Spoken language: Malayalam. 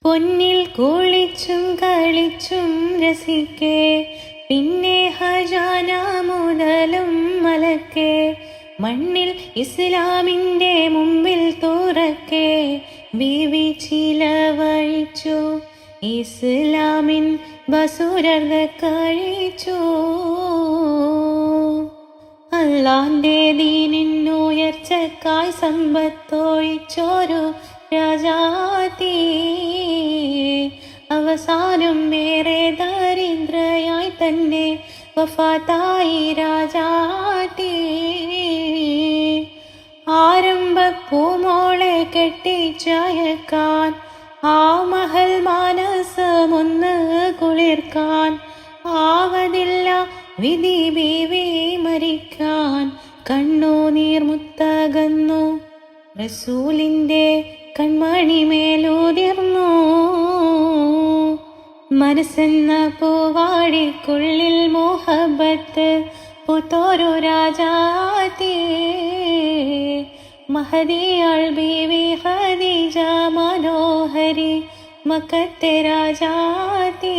പൊന്നിൽ കുളിച്ചും കളിച്ചും രസിക്കേ, പിന്നെ ഹജാന മുതലും മലക്കേ, മണ്ണിൽ ഇസ്ലാമിൻ്റെ മുമ്പിൽ തുറക്കേ, ബീവി ചിലവഴിച്ചു ഇസ്ലാമിൻ ബസുരർഗ കഴിച്ചു. അല്ലാന്റെ ദീനിന്നുയർച്ചക്കായി സമ്പത്തൊഴിച്ചൊരു രാജാത്തി, അവസാനം വേറെ ദരിദ്രയായി തന്നെ വഫാത്തായി രാജാത്തി. ആരംഭപ്പൂമോളെ കെട്ടിച്ചയക്കാൻ, ആ മഹൽ മാനസമൊന്ന് കുളിർക്കാൻ, ആവതില്ല വിധി ബീവി മരിക്കാൻ. കണ്ണുനീർ മുത്തകന്നു റസൂലിൻ്റെ കൺമണിമേലുതിർന്നു. മനസ്സെന്ന പൂവാടിക്കുള്ളിൽ മുഹബത്ത് പൂത്തോരു രാജാത്തി, മഹദിയാൾ ബീവി ഖദീജ മനോഹരി മക്കത്തെ രാജാത്തി.